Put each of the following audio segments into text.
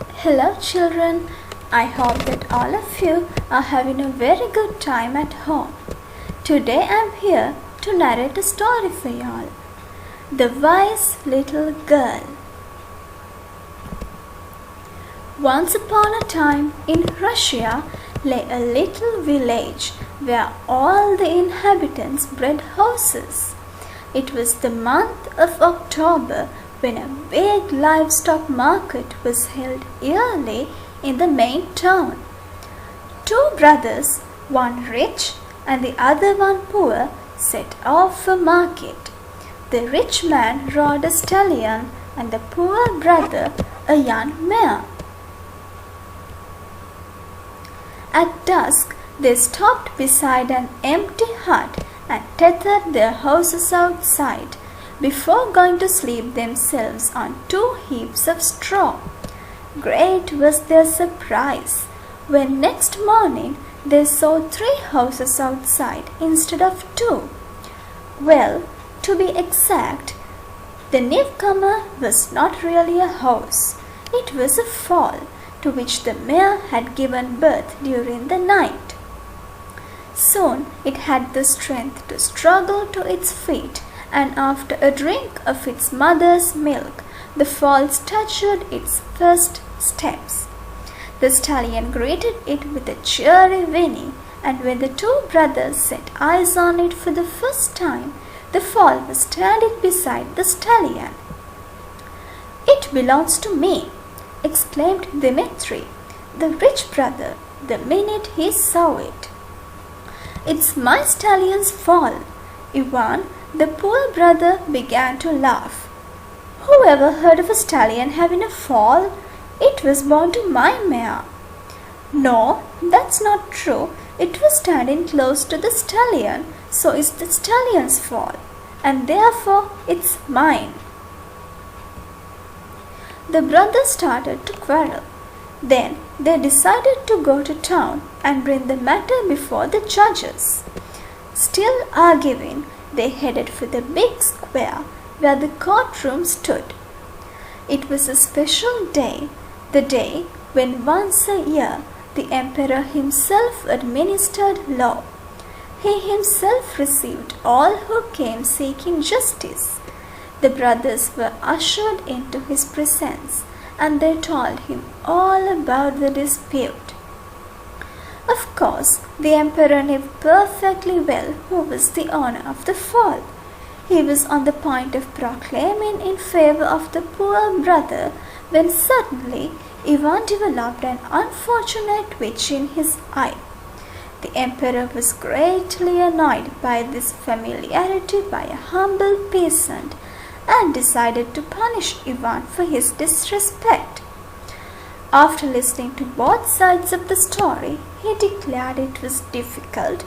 Hello children, I hope that all of you are having a very good time at home. Today I am here to narrate a story for y'all. The Wise Little Girl. Once upon a time in Russia lay a little village where all the inhabitants bred horses. It was the month of October when a big livestock market was held yearly in the main town. Two brothers, one rich and the other one poor, set off for market. The rich man rode a stallion and the poor brother a young mare. At dusk, they stopped beside an empty hut and tethered their horses outside before going to sleep themselves on two heaps of straw. Great was their surprise when next morning they saw three horses outside instead of two. Well, to be exact, the newcomer was not really a horse. It was a foal to which the mare had given birth during the night. Soon it had the strength to struggle to its feet, and after a drink of its mother's milk, the foal staggered its first steps. The stallion greeted it with a cheery whinny, and when the two brothers set eyes on it for the first time, the foal was standing beside the stallion. "It belongs to me," exclaimed Dmitri, the rich brother, the minute he saw it. "It's my stallion's foal." Ivan, the poor brother, began to laugh. "Who ever heard of a stallion having a foal? It was born to my mare." "No, that's not true. It was standing close to the stallion, so it's the stallion's foal, and therefore it's mine." The brothers started to quarrel. Then they decided to go to town and bring the matter before the judges. Still arguing, they headed for the big square where the courtroom stood. It was a special day, the day when once a year the emperor himself administered law. He himself received all who came seeking justice. The brothers were ushered into his presence, and they told him all about the dispute. Of course, the emperor knew perfectly well who was the owner of the foal. He was on the point of proclaiming in favor of the poor brother when suddenly Ivan developed an unfortunate twitch in his eye. The emperor was greatly annoyed by this familiarity by a humble peasant and decided to punish Ivan for his disrespect. After listening to both sides of the story, he declared it was difficult,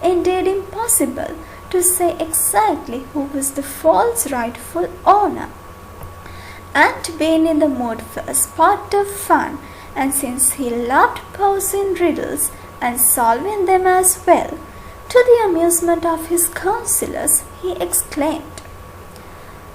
indeed impossible, to say exactly who was the foal's rightful owner. And being in the mood for a spot of fun, and since he loved posing riddles and solving them as well, to the amusement of his counselors, he exclaimed,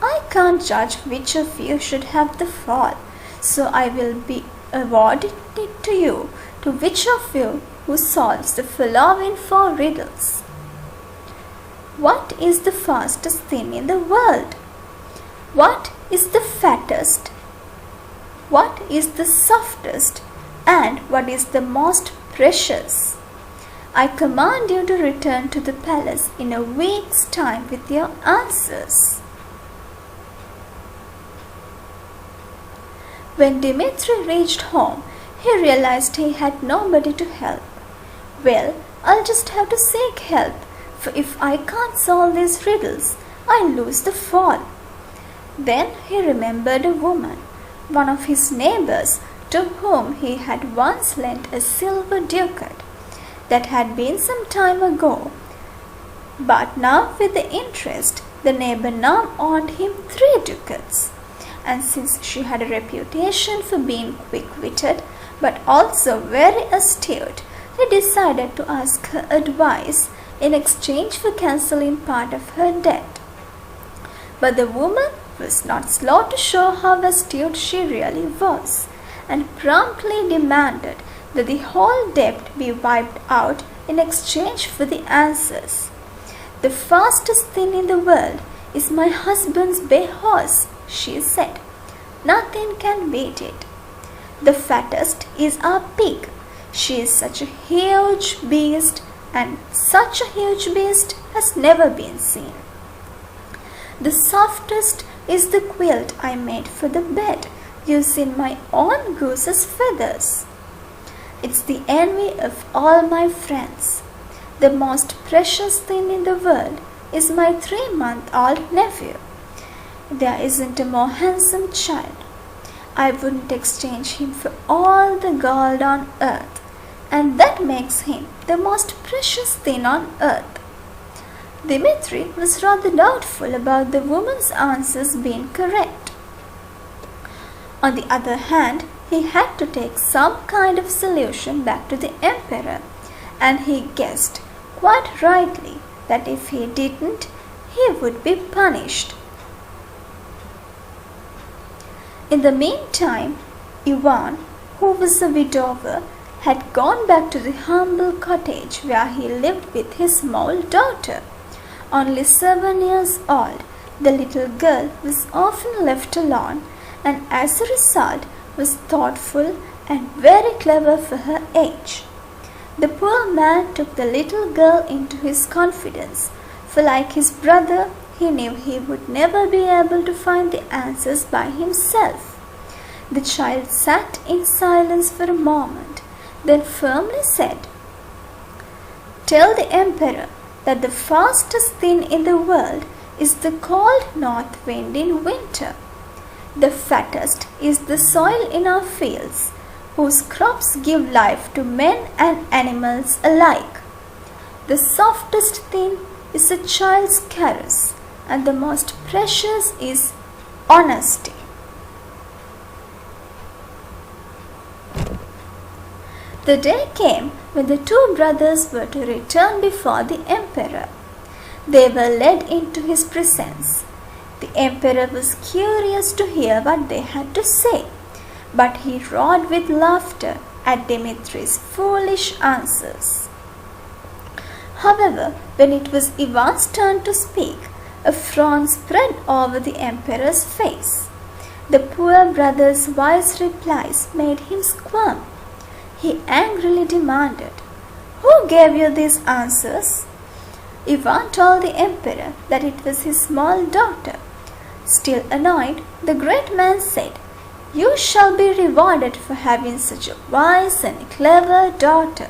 "I can't judge which of you should have the foal, so I will be awarding it to you, to which of you who solves the following four riddles. What is the fastest thing in the world? What is the fattest? What is the softest? And what is the most precious? I command you to return to the palace in a week's time with your answers." When Dmitri reached home, he realized he had nobody to help. "Well, I'll just have to seek help, for if I can't solve these riddles, I lose the foal." Then he remembered a woman, one of his neighbors, to whom he had once lent a silver ducat. That had been some time ago. But now with the interest, the neighbor now owed him 3 ducats. And since she had a reputation for being quick-witted, but also very astute, he decided to ask her advice in exchange for cancelling part of her debt. But the woman was not slow to show how astute she really was, and promptly demanded that the whole debt be wiped out in exchange for the answers. "The fastest thing in the world is my husband's bay horse," she said. "Nothing can beat it. The fattest is our pig. She is such a huge beast, and such a huge beast has never been seen. The softest is the quilt I made for the bed, using my own goose's feathers. It's the envy of all my friends. The most precious thing in the world is my 3-month-old nephew. There isn't a more handsome child. I wouldn't exchange him for all the gold on earth, and that makes him the most precious thing on earth." Dmitri was rather doubtful about the woman's answers being correct. On the other hand, he had to take some kind of solution back to the emperor, and he guessed, quite rightly, that if he didn't, he would be punished. In the meantime, Ivan, who was a widower, had gone back to the humble cottage where he lived with his small daughter. Only 7 years old, the little girl was often left alone, and as a result was thoughtful and very clever for her age. The poor man took the little girl into his confidence, for like his brother, he knew he would never be able to find the answers by himself. The child sat in silence for a moment, then firmly said, "Tell the emperor that the fastest thing in the world is the cold north wind in winter. The fattest is the soil in our fields, whose crops give life to men and animals alike. The softest thing is a child's caress, and the most precious is honesty." The day came when the 2 brothers were to return before the emperor. They were led into his presence. The emperor was curious to hear what they had to say, but he roared with laughter at Dimitri's foolish answers. However, when it was Ivan's turn to speak, a frown spread over the emperor's face. The poor brother's wise replies made him squirm. He angrily demanded, "Who gave you these answers?" Ivan told the emperor that it was his small daughter. Still annoyed, the great man said, "You shall be rewarded for having such a wise and clever daughter.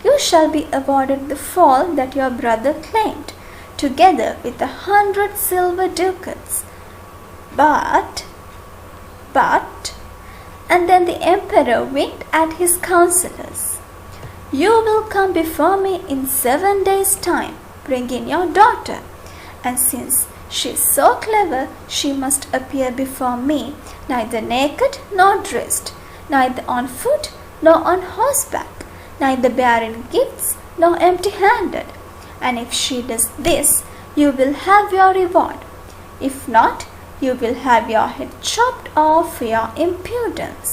You shall be awarded the fall that your brother claimed, together with 100 silver ducats. But, and then the emperor winked at his counselors. "You will come before me in 7 days' time, bringing your daughter, and since she is so clever, she must appear before me neither naked nor dressed, neither on foot nor on horseback, neither bearing gifts nor empty-handed. And if she does this, you will have your reward. If not, you will have your head chopped off for your impudence."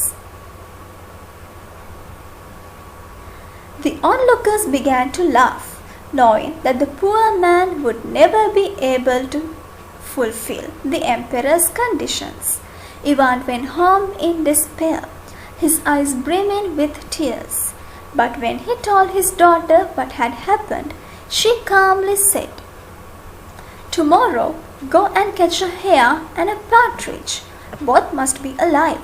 The onlookers began to laugh, knowing that the poor man would never be able to fulfill the emperor's conditions. Ivan went home in despair, his eyes brimming with tears. But when he told his daughter what had happened, she calmly said, "Tomorrow, go and catch a hare and a partridge. Both must be alive.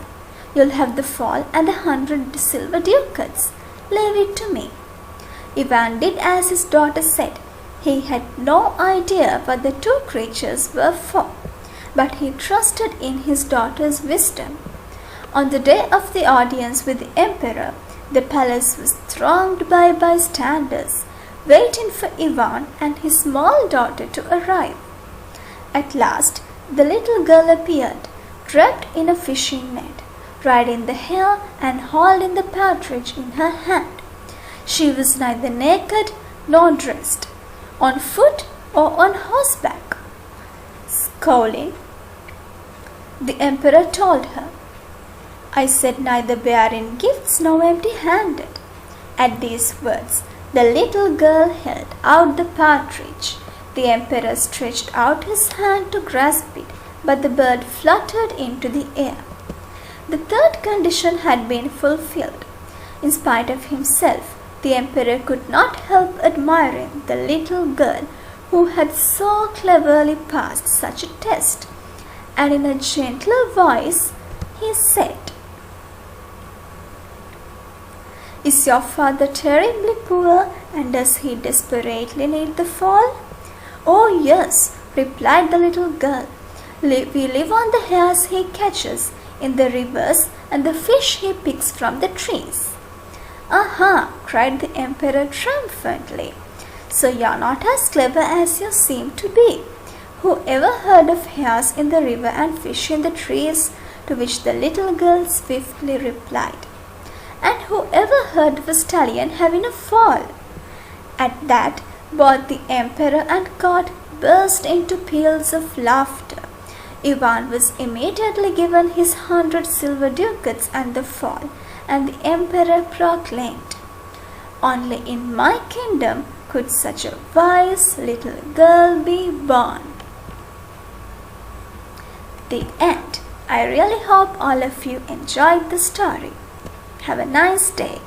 You'll have the fall and 100 silver ducats. Leave it to me." Ivan did as his daughter said. He had no idea what the 2 creatures were for, but he trusted in his daughter's wisdom. On the day of the audience with the emperor, the palace was thronged by bystanders, waiting for Ivan and his small daughter to arrive. At last, the little girl appeared, wrapped in a fishing net, riding the hare and holding the partridge in her hand. She was neither naked nor dressed, on foot or on horseback. Scowling, the emperor told her, I said neither bearing gifts nor empty-handed." At these words, the little girl held out the partridge. The emperor stretched out his hand to grasp it, but the bird fluttered into the air. The third condition had been fulfilled. In spite of himself, the emperor could not help admiring the little girl who had so cleverly passed such a test, and in a gentler voice he said, "Is your father terribly poor, and does he desperately need the fall?" "Oh yes," replied the little girl. "We live on the hares he catches in the rivers and the fish he picks from the trees." "Aha!" cried the emperor triumphantly. "So you're not as clever as you seem to be. Who ever heard of hares in the river and fish in the trees?" To which the little girl swiftly replied, "And who ever heard of a stallion having a fall?" At that, both the emperor and court burst into peals of laughter. Ivan was immediately given his 100 silver ducats and the fall, and the emperor proclaimed, "Only in my kingdom could such a wise little girl be born." The end. I really hope all of you enjoyed the story. Have a nice day.